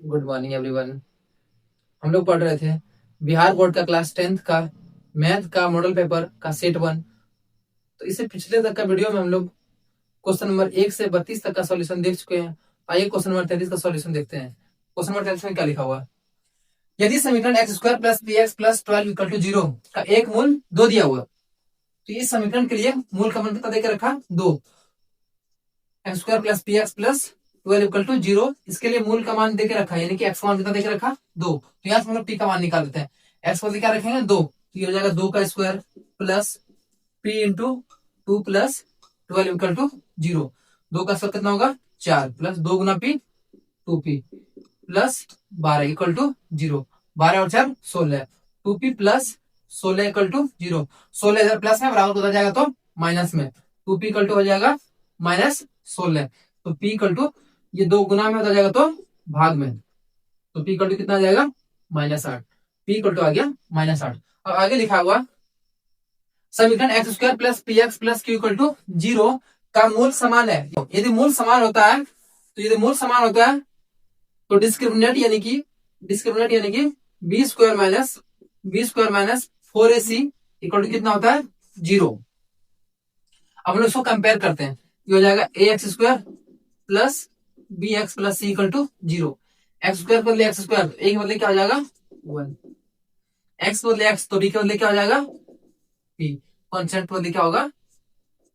Good morning everyone. हम लोग पढ़ रहे थे बिहार बोर्ड का क्लास 10th का मैथ का मॉडल पेपर का सेट 1। तो इससे पिछले तक का वीडियो में हम लोग क्वेश्चन नंबर 1 से 32 तक का सॉल्यूशन देख चुके हैं। आइए क्वेश्चन नंबर 33 का सॉल्यूशन देखते हैं। क्वेश्चन नंबर 33 में क्या लिखा हुआ है? यदि समीकरण X square plus P X plus 12 equal to 0 का एक मूल 2 दिया हुआ, तो इस समीकरण के लिए मूल का मान कितना देकर रखा? 2। X square plus P X plus 12 equal to 0, इसके लिए मूल का मान देके रखा है, यानी कि एक्स का मान कितना देके रखा? 2। तो यहाँ से हम लोग पी का मान निकाल देते हैं। एक्स को क्या रखेंगे? 2, तो ये हो जाएगा 2 का square plus P into 2 plus 12 equal to 0। 2 का स्क्वायर कितना होगा? 4 प्लस 2 गुना P 2p plus 12 equal to 0। 12 और 4 16, 2p प्लस 16 इक्वल टू 0। 16 इधर प्लस में बराबर हो जाएगा तो माइनस में, 2p इक्वल टू हो जाएगा माइनस 16। तो p इक्वल टू ये 2 गुना में हो जाएगा तो भाग में, तो p इक्वल टू कितना आ जाएगा? -8। p इक्वल टू आ गया -8। और आगे लिखा हुआ समीकरण X square plus P X plus Q equal to 0 का मूल समान है। यदि मूल समान होता है तो डिस्क्रिमिनेंट यानी कि B square minus 4ac equal to कितना होता है? 0। अब हम लोग इसको कंपेयर करते हैं। ये हो जाएगा a x square plus b x plus c equal to 0। X square बदले एक्स स्क्वायर, ए के बदले क्या हो जाएगा? 1। एक्स बदले एक्स तो बी के बदले क्या हो जाएगा? पी। कॉन्स्टेंट बदले क्या होगा?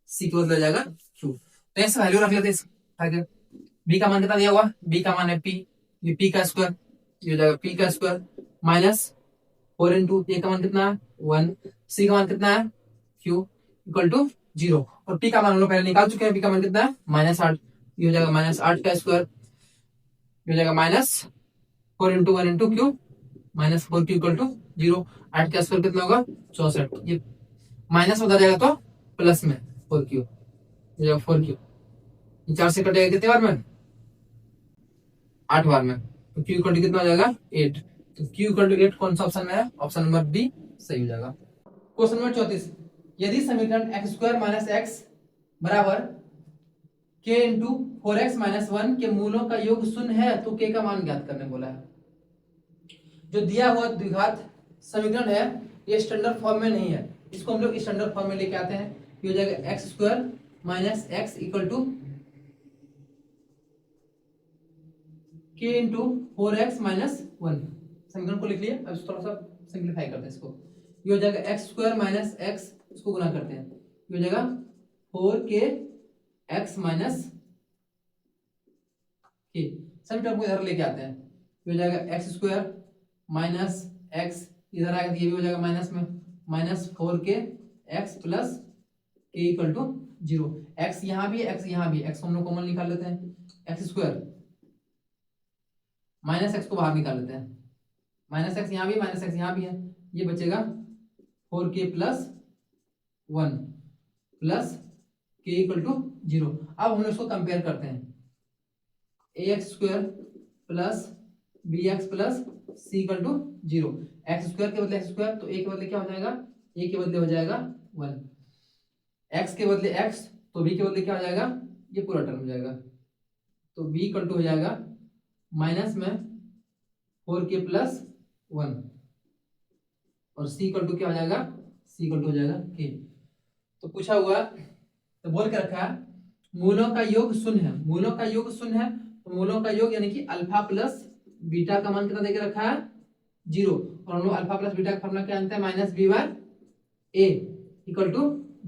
सी के बदले हो जाएगा क्यू। तो ऐसे वैल्यू रख लेते हैं। बी का मान कितना दिया हुआ? बी का मान है पी, ये पी का स्क्वायर, ये हो जाएगा पी का स्क्वायर माइनस 4 इंटू ए का मान कितना है? 1, सी का मान कितना है? Q equal to 0। और पी का मान हम लोग पहले निकाल चुके हैं, पी का मान कितना है? -8। ये हो जाएगा -8 का स्क्वायर, ये हो जाएगा -4 into 1 into Q -4 Q equal to 0। 8 का स्क्वायर कितना होगा? 64। ये माइनस में जाएगा तो प्लस में 4 क्यू, ये जाएगा 4 क्यू। ये 4 से कटेगा कितने बार में? 8 बार में। तो क्यू इक्वल टू कितना हो जाएगा? 8। तो क्यू इक्वल टू 8 कौन सा ऑप्शन में है? ऑप्शन नंबर बी सही हो जाएगा। क्वेश्चन नंबर 34, यदि समीकरण एक्स स्क्वायर माइनस एक्स बराबर के इंटू 4x माइनस 1 के मूलों का योग शून्य है तो के का मान ज्ञात करने बोला है। जो दिया हुआ द्विघात समीकरण है ये स्टैंडर्ड फॉर्म में नहीं है, इसको हम लोग स्टैंडर्ड फॉर्म में लेके आते हैं। ये हो जाएगा X square minus X equal to K into 4x minus 1। समीकरण को लिख लिए, अब थोड़ा सा सिंप्लीफाई करते हैं इसको। ये हो जाएगा एक्स स्क्वायर माइनस एक्स, इसको गुना करते हैं, ये हो जाएगा 4k x माइनस के। सभी टर्म को इधर लेके आते हैं, ये हो जाएगा एक्स स्क्वायर माइनस एक्स, इधर आएगा ये भी हो जाएगा माइनस में, -4k x plus k equal to 0। X यहाँ भी है, एक्स यहाँ भी है, एक्स हम लोग कॉमन निकाल लेते हैं। एक्स स्क्वायर माइनस एक्स को बाहर निकाल लेते हैं, माइनस एक्स यहाँ भी, माइनस एक्स यहाँ भी है, ये बचेगा 4k plus 1 plus k equal to 0। अब हम इसको कंपेयर करते हैं, a x square plus b x plus c equal to 0। X square के बदले एक्स स्क्वायर, तो ए के बदले क्या हो जाएगा? ए के बदले हो जाएगा 1, एक्स के बदले एक्स तो बी के बदले क्या हो जाएगा? ये पूरा टर्म हो जाएगा, तो बी इक्वल टू हो जाएगा माइनस में 4k प्लस 1 और सी इक्वल टू क्या हो जाएगा? सी इक्वल टू हो जाएगा के। तो पूछा हुआ तो बोल के रखा है मूलों का योग शून्य है, मूलों का योग शून्य है, तो मूलों का योग यानी कि अल्फा प्लस बीटा का मान कितना देके रखा है? 0। और हम लोग अल्फा प्लस बीटा का फॉर्मूला क्या जानते हैं? Minus B bar A equal to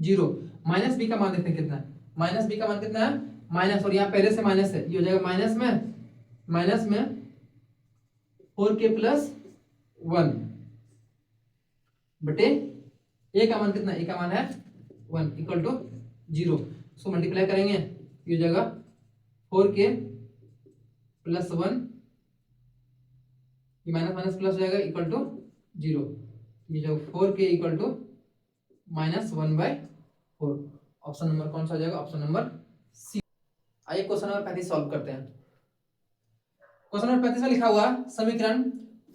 0। Minus B का मान देखते हैं कितना है, माइनस बी का मान कितना है? माइनस, और यहाँ पहले से माइनस है, ये हो जाएगा माइनस में 4k प्लस 1 बटे ए का मान कितना? ए का मान है 1 इक्वल टू 0। इसको मल्टीप्लाई करेंगे, ये हो जाएगा 4k प्लस 1, ये माइनस माइनस प्लस हो जाएगा इक्वल टू 0। ये जो 4k equal to -1/4। Option number कौन सा हो जाएगा? Option number C. आइए क्वेश्चन नंबर 35 सॉल्व करते हैं। क्वेश्चन नंबर 35 में लिखा हुआ समीकरण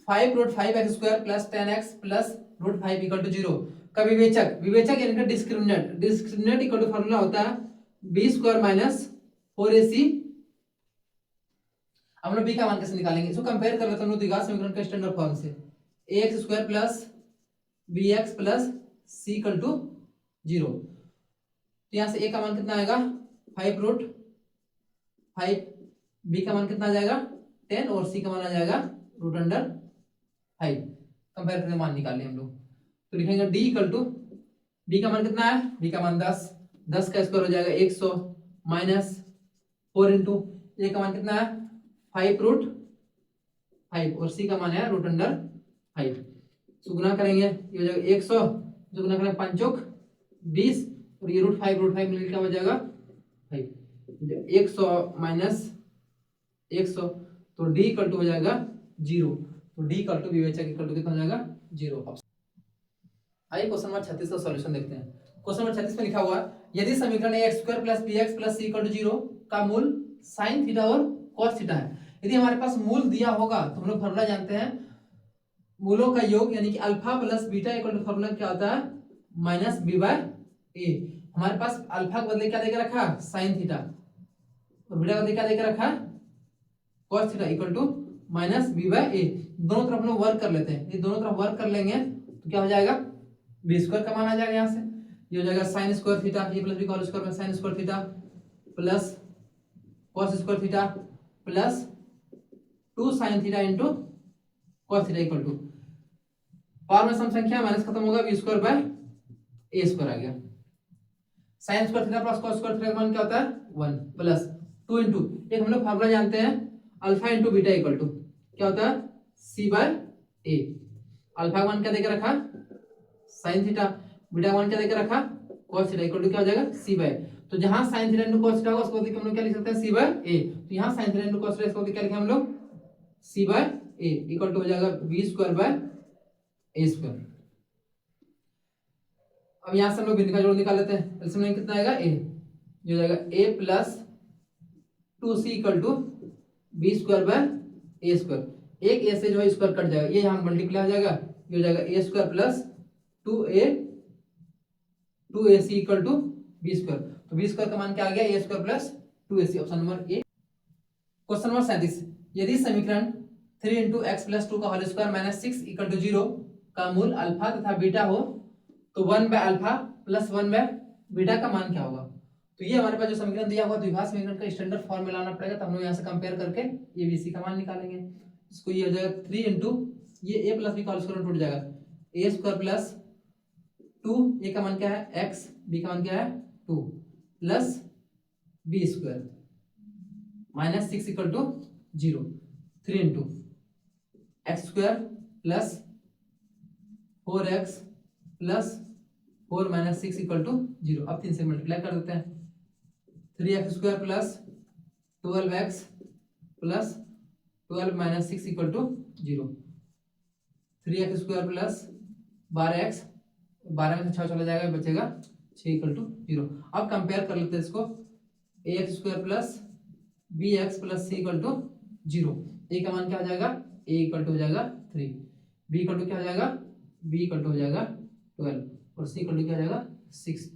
5√5x square plus 10x plus √5 equal to 0 का विवेचक यानी कि डिस्क्रिमिनेंट इक्वल टू फॉर्मूला होता है बी स्क्वायर माइनस 4ac अब हम लोग बी का मान कैसे निकालेंगे, इसको कंपेयर कर लेते हैं हम लोग द्विघात समीकरण के स्टैंडर्ड फॉर्म से। ax square plus bx plus c equal to 0। तो यहाँ से a का मान कितना आएगा 5√5, b का मान कितना आ जाएगा 10 और c का मान आ जाएगा √5। कंपेयर करके मान निकाल लिए हम लोग। तो लिखेंगे d इक्वल टू, b का मान कितना है, b का मान 10, 10 का स्क्वायर हो जाएगा 100 माइनस 4 इंटू a का मान कितना है 5√5 और c का मान है √5। तो गुना करेंगे, ये हो जाएगा 100, जो गुना करेंगे 5 चौक 20 और ये √5 मिलकर क्या हो जाएगा 5। 100 माइनस 100 तो d इक्वल टू हो जाएगा 0। तो d इक्वल टू विवेचक इक्वल टू कितना हो जाएगा 0। आइए क्वेश्चन नंबर 36 का सॉल्यूशन देखते हैं। क्वेश्चन नंबर 36 में लिखा हुआ यदि समीकरण ax square plus bx plus c equal to 0 का मूल साइन थीटा और कॉस थीटा है। यदि हमारे पास मूल दिया होगा तो हम लोग फॉर्मूला जानते हैं, मूलों का योग यानी कि alpha plus beta equal to formula क्या होता है माइनस बी बाय ए। हमारे पास अल्फा के बदले क्या देकर रखा साइन थीटा और बीटा के बदले क्या देकर रखा cos theta equal to minus b by a. दोनों तरफ हम लोग वर्क कर लेते हैं, ये दोनों तरफ वर्क कर लेंगे तो क्या हो जाएगा बी स्क्वायर का मान आ जाएगा। यहाँ से ये हो जाएगा sine square theta, a plus b का होल स्क्वायर में sine square theta plus cos square theta plus 2 sine theta into cos theta equal to power में सम संख्या माइनस खत्म होगा b square by A square आ गया। Sine square theta plus cos square theta का मान क्या होता है 1 प्लस 2 इंटू एक हम लोग फार्मूला जानते हैं alpha into beta equal to क्या होता है सी बाय ए। अल्फा का मान क्या देकर रखा साइन थीटा, बीटा का मान क्या देकर रखा कॉस थीटा इक्वल टू क्या हो जाएगा सी बाय। तो जहां sign theta into cos theta होगा उसको हम लोग क्या लिख सकते हैं सी बाय ए। तो यहाँ sine theta into cos theta इसको क्या लिखें हम लोग C by A equal to हो जाएगा B square by A square. अब यहां से हम लोग भिन्न का जोड़ निकाल लेते हैं। एलसीएम में कितना आएगा ए, ये हो जाएगा a plus 2c equal to b square by A square. एक ए से जो है स्क्वायर कट जाएगा, ये यहाँ मल्टीप्लाई हो जाएगा, ये हो जाएगा a square plus 2ac equal to b square. तो बी स्क्वायर का मान क्या आ गया a square plus 2ac, option number a. Question number 37 यदि समीकरण 3 इंटू एक्स प्लस 2 का whole square minus 6 equal to 0 का मूल अल्फा तथा बीटा हो तो 1 by alpha plus 1 by beta का मान क्या होगा। तो ये हमारे पास जो समीकरण दिया हुआ द्विघात समीकरण का स्टैंडर्ड फॉर्म में लाना पड़ेगा, तो हम लोग यहाँ से कंपेयर करके ए बी सी का मान निकालेंगे। इसको ये हो जाएगा 3 इंटू ये ए प्लस बी का होल स्क्वायर टूट जाएगा ए स्क्वायर प्लस 2 ए का मान क्या है एक्स, बी का मान क्या है 2 plus B square minus 6 equal to 0। 3 into X square plus 4x plus 4 minus 6 equal to 0। अब 3 से मल्टीप्लाई कर देते हैं 3x square plus 12x plus 12 minus 6 equal to 0। 3x square plus 12x, 12 में से 6 चला जाएगा बचेगा 6 इक्वल टू 0। अब कंपेयर कर लेते हैं इसको ax square plus bx plus c equal to 0। a का मान क्या हो जाएगा a इक्वल टू हो जाएगा 3, b इक्वल टू क्या हो जाएगा b इक्वल टू हो जाएगा 12 और c इक्वल टू क्या हो जाएगा 6।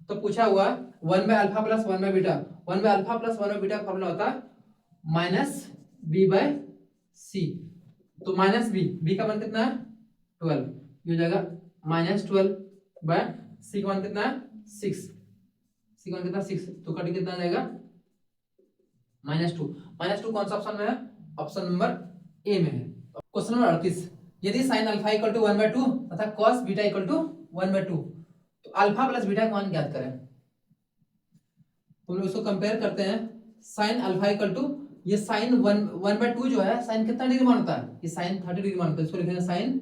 तो पूछा हुआ 1 by alpha plus 1 by beta, 1 by alpha plus 1 by beta का फॉर्मूला होता है माइनस b बाय c। तो माइनस b का मान कितना है 12, ये हो जाएगा माइनस 12 बाय c का मान कितना है 6, c का मान कितना 6, तो कट कितना आ जाएगा -2। -2 कौन सा ऑप्शन में है ऑप्शन नंबर ए में है। क्वेश्चन नंबर 38 यदि sin अल्फा इक्वल टू 1/2 तथा cos बीटा इक्वल टू 1/2 तो अल्फा प्लस बीटा का मान ज्ञात करें। तो हम लोग इसको कंपेयर करते हैं sin अल्फा इक्वल टू ये sin 1/2 जो है sin कितना डिग्री मान होता है ये sin 30 डिग्री मान होता है, इसको लिखेंगे sin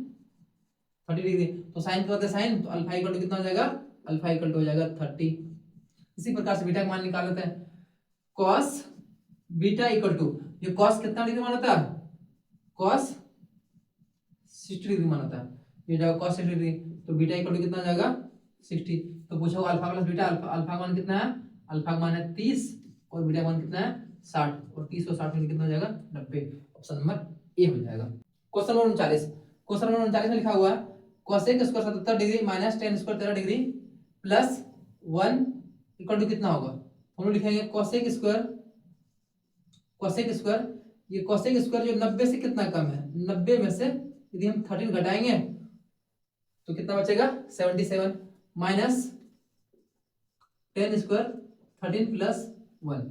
30 डिग्री। तो sin क्या होता है sin, तो अल्फा इक्वल टू कितना हो जाएगा अल्फा इक्वल टू हो जाएगा 30। इसी प्रकार से बीटा का मान निकाल लेते हैं cos बीटा इक्वल टू ये cos कितना डिग्री मान होता है cos 60 डिग्री मान होता है, ये जाएगा cos 60 डिग्री। तो बीटा इक्वल टू कितना जाएगा 60। तो पूछा होगा अल्फा प्लस बीटा, अल्फा का मान कितना है अल्फा का मान है 30 और बीटा का मान कितना है 60 और 30 और 60 में कितना हो जाएगा 90, ऑप्शन नंबर ए हो जाएगा। क्वेश्चन नंबर 39 में लिखा हुआ है cosec square 77 degree minus tan square 13 degree plus 1 equal to कितना होगा। हम लोग लिखेंगे cosec स्क्वायर ये कोसेक स्क्वायर जो 90 से कितना कम है, 90 में से यदि हम 13 घटाएंगे तो कितना बचेगा 77 minus 10 square 13 plus 1।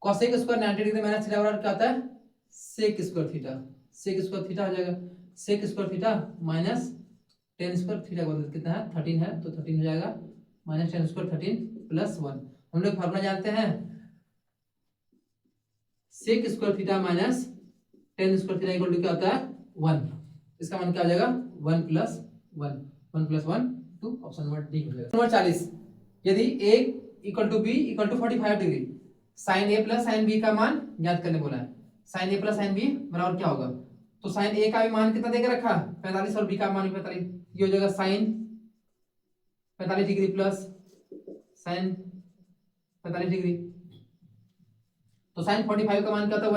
Cosec square 90 degree minus theta बराबर क्या होता है sec square theta. Sec square theta हो जाएगा sec square theta minus 10 square theta का मतलब कितना है 13 है, तो 13 हो जाएगा माइनस 10 स्क्वायर 13 प्लस 1। हम लोग फॉर्मूला जानते हैं sec square theta minus 10 square theta equal to क्या होता है 1। इसका मान क्या हो जाएगा 1 plus 1, 1 plus 1 2, option number D हो जाएगा। नंबर 40, यदि a equal to b equal to 45 degree sine a plus sine b का मान ज्ञात करने बोला है। Sine a plus sine b बराबर क्या होगा, तो साइन a का भी मान कितना देकर रखा 45 और b का मान 45, ये हो जाएगा sine 45 degree plus sine 45 degree, तो साइन 45 का मान क्या होता है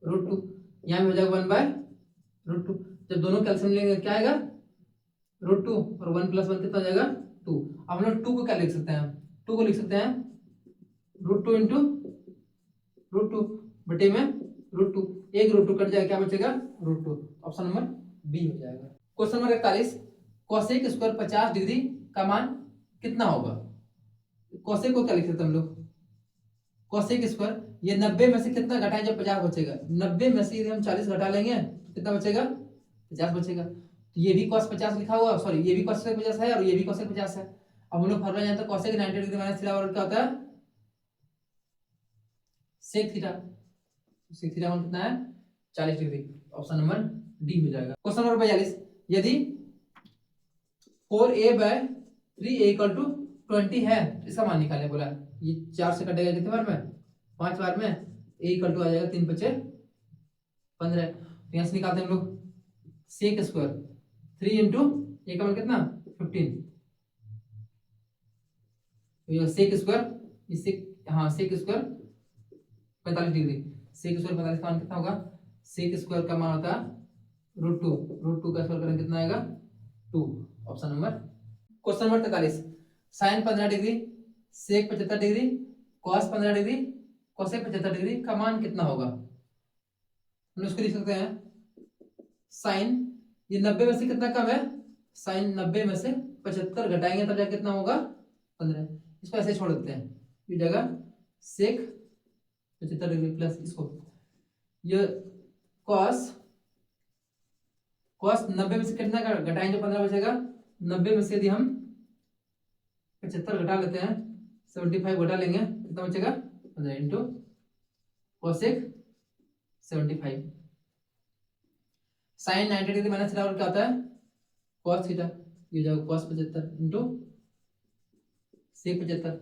1/√2, यहाँ भी हो जाएगा 1/√2। जब दोनों कैल्सियम लेंगे क्या आएगा √2 और 1 प्लस 1 कितना हो जाएगा 2। अब हम लोग 2 को क्या लिख सकते हैं, 2 को लिख सकते हैं √2 इंटू √2 बटे में √2, एक √2 कट जाएगा क्या बचेगा √2, ऑप्शन नंबर बी हो जाएगा। Question number 41, cosec square 50 degree का मान कितना होगा। कोसेक को क्या लिख सकते हैं हम लोग, कोसेक स्क्वायर ये 90 में से कितना घटाएं जब 50 बचेगा, 90 में से यदि हम 40 घटा लेंगे तो कितना बचेगा 50 बचेगा, तो ये भी cos 50 लिखा हुआ, सॉरी ये भी cos 50 है और ये भी cos 50 है। अब हम लोग फॉर्मूला जानते हैं कोसेक 90 डिग्री माइनस थीटा बराबर क्या होता है सेक थीटा, सेक थीटा मान कितना है 40 डिग्री, ऑप्शन नंबर डी हो जाएगा। क्वेश्चन नंबर 42, यदि 4a/3a = 20 है, इसका मान निकालने बोला। ये 4 से कटेगा कितने बार में 5 बार में, a = आ जाएगा 3 × 5 = 15। तो यहाँ से निकालते हैं हम लोग सेक स्क्वायर 3 इंटू a का मान कितना 15, तो ये सेक स्क्वायर इसे हाँ sec square 45 degree, sec square 45 का मान कितना होगा, सेक स्क्वायर का मान होता है √2 का स्क्वायर करें कितना आएगा 2, option number. Question number 43, sine 15 degree sec 75 degree cos 15 degree cosec 75 degree का मान कितना होगा। हम उसको लिख सकते हैं साइन ये 90 में से कितना कम है, साइन 90 में से 75 घटाएंगे तब जाके कितना होगा 15, इसको ऐसे छोड़ देते हैं, ये जगह सेक 75 डिग्री प्लस इसको ये कॉस 90 में से कितना घटाएंगे 15 बचेगा, 90 में से यदि हम 75 घटा लेते हैं 75 घटा लेंगे कितना बचेगा 15 into cosec 75। Sine 90 degree minus theta क्या होता है cos थीटा, ये जाएगा cos 75 into sec 75।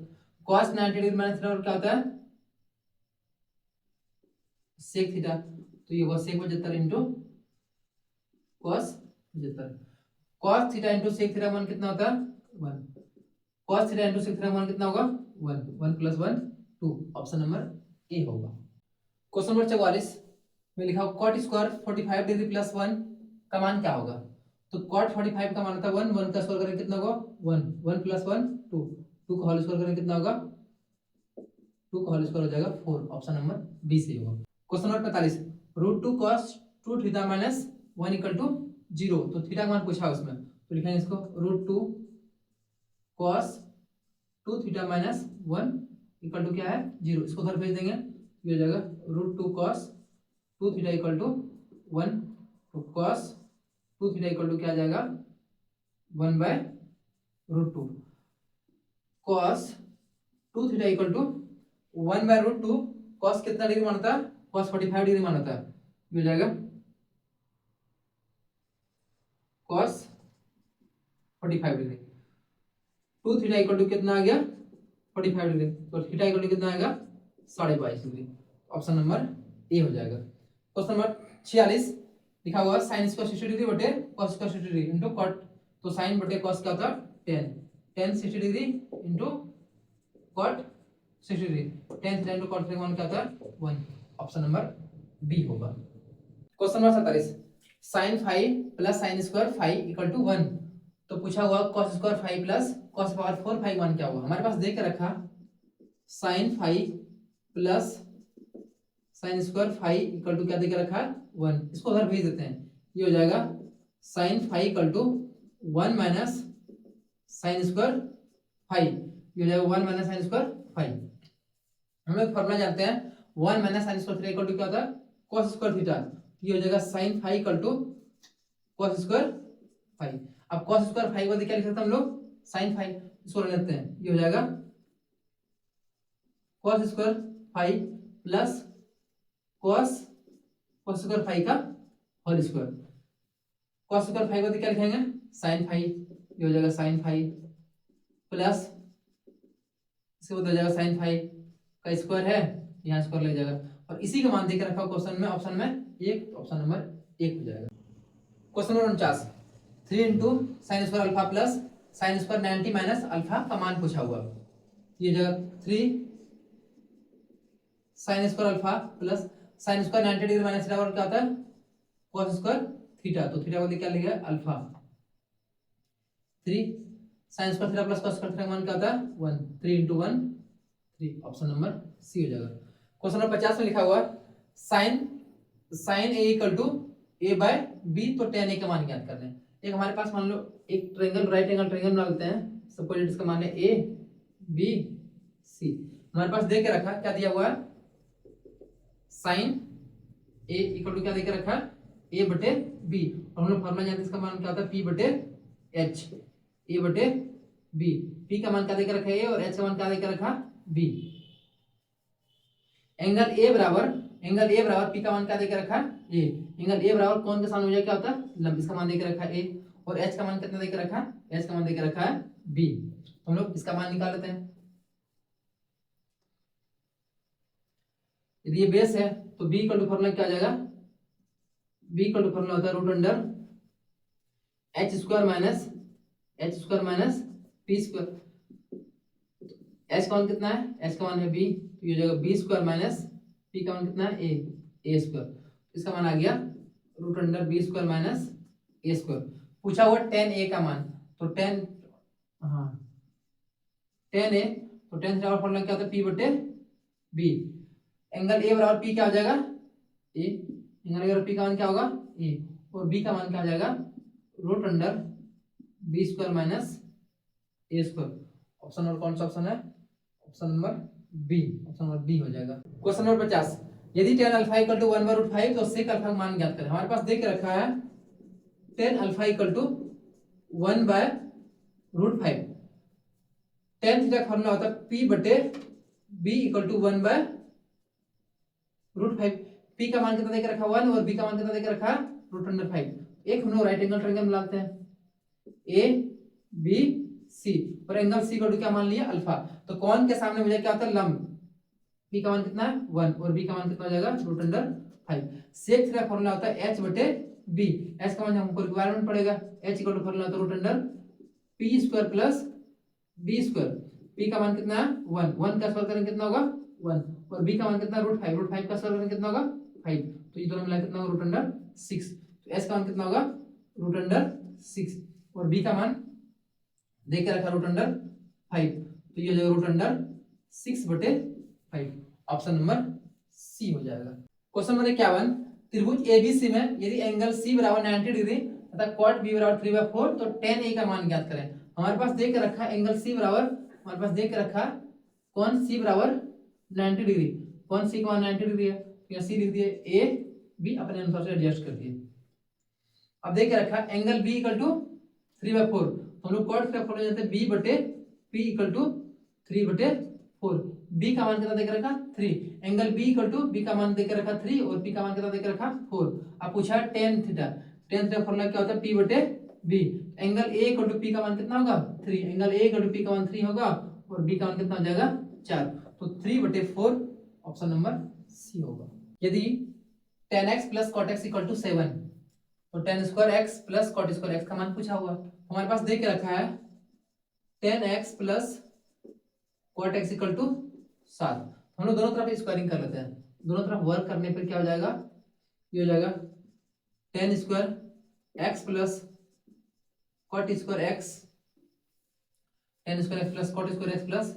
cos 90 degree minus theta क्या होता है सेक थीटा, तो ये होगा sec 75 into cos 75। cos theta into sec theta मान कितना होता है 1, cos theta into sec theta मान कितना होगा 1, 1 प्लस 1 2, ऑप्शन नंबर ए होगा। क्वेश्चन नंबर 44 में लिखा cot स्क्वायर 45 डिग्री प्लस 1 का मान क्या होगा, तो cot 45 का मान होता है 1, 1 का स्क्वायर करें कितना होगा 1, 1 प्लस 1 2, 2 का होल स्क्वायर करें कितना होगा 2 का होल स्क्वायर हो जाएगा 4, ऑप्शन नंबर बी से होगा। Question number 45, √2 cos 2 theta minus 1 = 0, तो थीटा का मान पूछा उसमें, तो लिखेंगे इसको √2 cos 2 थीटा माइनस 1 = क्या है 0, इसको उधर भेज देंगे, ये हो जाएगा √2 cos 2 थीटा = 1, तो cos 2 थीटा क्या आ जाएगा 1/√2, cos 2 थीटा = 1/√2, cos कितना डिग्री मानता है cos 45 डिग्री मानता है, ये हो जाएगा cos 45 डिग्री, 2 थीटा कितना आ गया 45 डिग्री, तो थीटा कितना आएगा 22.5 डिग्री, ऑप्शन नंबर ए हो जाएगा। क्वेश्चन नंबर 46 लिखा हुआ sin स्क्वायर 60 डिग्री बटे cos square 60 degree into cot, तो sin बटे cos क्या होता है 10 60 degree into cot 60 degree, 10 theta into cot theta मान क्या होता है 1, ऑप्शन नंबर बी होगा। Question number 47, sin 5 plus sin square 5 = 1, तो पूछा हुआ cos square 5 plus cos power 4 5 मान क्या होगा। हमारे पास दे के रखा sin 5 plus sine square five equal to क्या देकर रखा है 1, इसको उधर भेज देते हैं, ये हो जाएगा sine five equal to 1 minus sine square five, ये हो जाएगा 1 माइनस साइन स्क्वायर फाइव। हम लोग फॉर्मूला जानते हैं 1 minus sine square theta equal to क्या होता है cos स्क्वायर थीटा, ये हो जाएगा sine five equal to cos square five. अब cos स्क्वायर फाइव को क्या लिख सकते हैं हम लोग साइन फाइव, इसको ले लेते हैं, ये हो जाएगा cos square five plus cos square five का whole square, cos square five को क्या लिखेंगे साइन फाइव, ये हो जाएगा साइन फाइव प्लस इसके बाद हो जाएगा साइन फाइव का स्क्वायर है, यहाँ स्क्वायर लग जाएगा, और इसी का मान देकर रखा क्वेश्चन में, ऑप्शन में एक, ऑप्शन नंबर 1 हो जाएगा। Question number 49, 3 into sine square alpha plus sine square 90 minus alpha का मान पूछा हुआ, ये जगह 3 sine square alpha plus sine square 90 degree minus theta क्या होता है cos स्क्वायर थीटा, तो थीटा को क्या लिखा alpha, 3 sign square theta plus cos square theta का मान क्या होता है 1, 3 इंटू 1 3, ऑप्शन नंबर सी हो जाएगा। क्वेश्चन नंबर 50 में लिखा हुआ sine A equal to A by B, तो tan ए का मान ज्ञात करना है। एक हमारे पास मान लो एक ट्रायंगल, राइट एंगल ट्रायंगल बना लेते हैं, सपोज इसका मान है ए बी सी, हमारे पास दे के रखा क्या दिया हुआ है साइन ए इक्वल टू क्या दे के रखा ए बटे बी, और हम लोग फॉर्मूला जानते हैं इसका मान क्या होता है पी बटे एच, ए बटे बी, पी का मान क्या दे के रखा ए और एच का मान क्या दे के रखा बी। एंगल ए बराबर पी का मान क्या देकर रखा ए, एंगल ए बराबर कौन के सामने हो जाए क्या होता है लंब, इसका मान देकर रखा ए, और एच का मान कितना देकर रखा एच का मान देकर रखा है बी, तो हम लोग इसका मान निकाल लेते हैं। यदि ये बेस है तो बी इक्वल टू फॉर्मूला क्या आ जाएगा, बी इक्वल टू फॉर्मूला होता है root under H square minus P square, H का मान कितना है एच का मान है बी, तो ये जाएगा बी स्क्वायर माइनस पी का मान कितना है ए स्क्वायर, इसका मान आ गया root under b square minus a square. पूछा हुआ tan ए का मान, तो tan ए, तो tan थीटा का फॉर्मूला क्या होता है पी बटे बी, एंगल ए बराबर पी क्या हो जाएगा ए, एंगल ए बराबर पी का मान क्या होगा ए, और बी का मान क्या हो जाएगा root under b square minus a square. Option number कौन सा ऑप्शन है, option number b, option number b हो जाएगा। क्वेश्चन नंबर 50, यदि tan alpha equal to 1 by root 5 तो sec अल्फा का मान ज्ञात करें। हमारे पास दे के रखा है tan alpha equal to 1 by root 5, tan theta का फॉर्मूला होता है p बटे b equal to 1 by root 5, p का मान कितना दे के रखा 1 और b का मान कितना दे के रखा रूट अंडर 5। एक हम लोग राइट एंगल ट्रायंगल बनाते हैं a b c, और एंगल c इक्वल टू क्या मान लिया अल्फा, तो कौन के सामने मुझे क्या होता है लंब, p का मान कितना है 1 और b का मान कितना हो जाएगा root under 5। Sec theta formula होता है h बटे b, h का मान हमको रिक्वायरमेंट पड़ेगा, h इक्वल टू फॉर्मूला होता है root under p square plus b square, p का मान कितना है 1 का स्क्वायर करेंगे कितना होगा 1, और b का मान कितना रूट 5 का स्क्वायर करेंगे कितना होगा 5, तो ये दोनों मिला कितना होगा रूट अंडर 6, तो h का मान कितना होगा रूट अंडर 6, और b का मान देके रखा रूट अंडर 5, तो ये हो जाएगा रूट अंडर 6 बटे 5, ऑप्शन नंबर सी हो जाएगा। क्वेश्चन नंबर 51, त्रिभुज एबीसी में यदि एंगल सी बराबर 90 डिग्री तथा कॉट बी बराबर 3/4 तो tan ए का मान ज्ञात करें। हमारे पास दे के रखा एंगल सी बराबर, हमारे पास दे के रखा कौन सी बराबर 90 डिग्री, कौन सी का मान 90 डिग्री है, तो सी लिख दिए ए बी, अपने अनुसार से एडजस्ट कर दिए। अब दे के रखा एंगल बी इक्वल टू 3/4, हम लोग कॉट थीटा फॉर्मूला जानते हैं b बटे p इक्वल टू 3/4, b का मान कितना देकर रखा 3, angle b equal to b का मान देकर रखा 3 और p का मान कितना देकर रखा 4। अब पूछा tan थीटा फॉर्मूला क्या होता है p बटे b, angle a equal to p का मान कितना होगा 3, angle a equal to p का मान 3 होगा और b का मान कितना हो जाएगा 4, तो 3/4 ऑप्शन नंबर सी होगा। यदि tan x plus cot x equal to 7 तो tan square x plus cot square x का मान पूछा हुआ, हमारे पास दे के रखा है tan x plus cot x equal to 7, हम लोग दोनों तरफ स्क्वायरिंग कर लेते हैं, दोनों तरफ वर्क करने पर क्या हो जाएगा, ये हो जाएगा tan square x plus cot square x, tan square x plus cot square x plus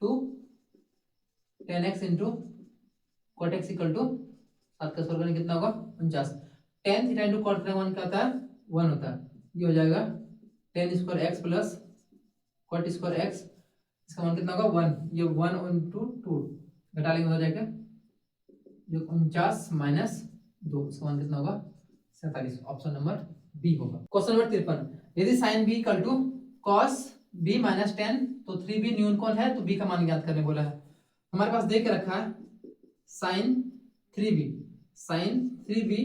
2 tan x into cot x equal to 7 का स्क्वायर कितना होगा 49। Tan theta into cot theta one क्या होता है 1 होता है। ये हो जाएगा tan square X plus cot square X, इसका मान कितना होगा 1। ये 1 इंटू 2 घटा लेंगे हो जाएगा जो 49 माइनस 2, इसका मान कितना होगा 47। ऑप्शन नंबर बी होगा। क्वेश्चन नंबर 53, यदि sine B equal to cos B minus 10 तो 3b न्यून कौन है, तो b का मान ज्ञात करने बोला है। हमारे पास दे के रखा है sine 3b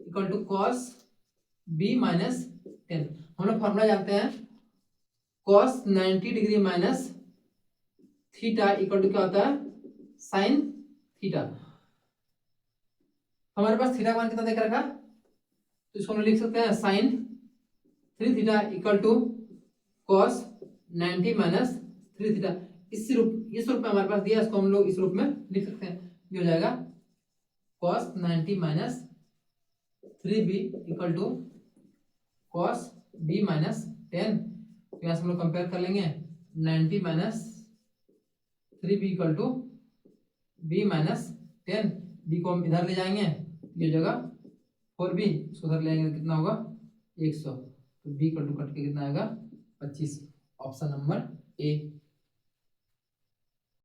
equal to cos b minus 10। हम लोग फॉर्मूला जानते हैं cos 90 degree minus theta equal to क्या होता है साइन थीटा। हमारे पास थीटा का मान कितना देकर रखा, तो इसको हम लिख सकते हैं sine 3 theta equal to cos 90 minus 3 theta. इस रूप में हमारे पास दिया, इसको हम लोग इस रूप में लिख सकते हैं। ये हो जाएगा cos 90 minus 3b equal to cos b minus 10। तो यहाँ से हम लोग कंपेयर कर लेंगे 90 minus 3b equal to b minus 10। b को हम इधर ले जाएंगे, ये जगह 4b, इसको उधर ले जाएंगे कितना होगा 100। तो b इक्वल टू कट के कितना आएगा 25। ऑप्शन नंबर ए।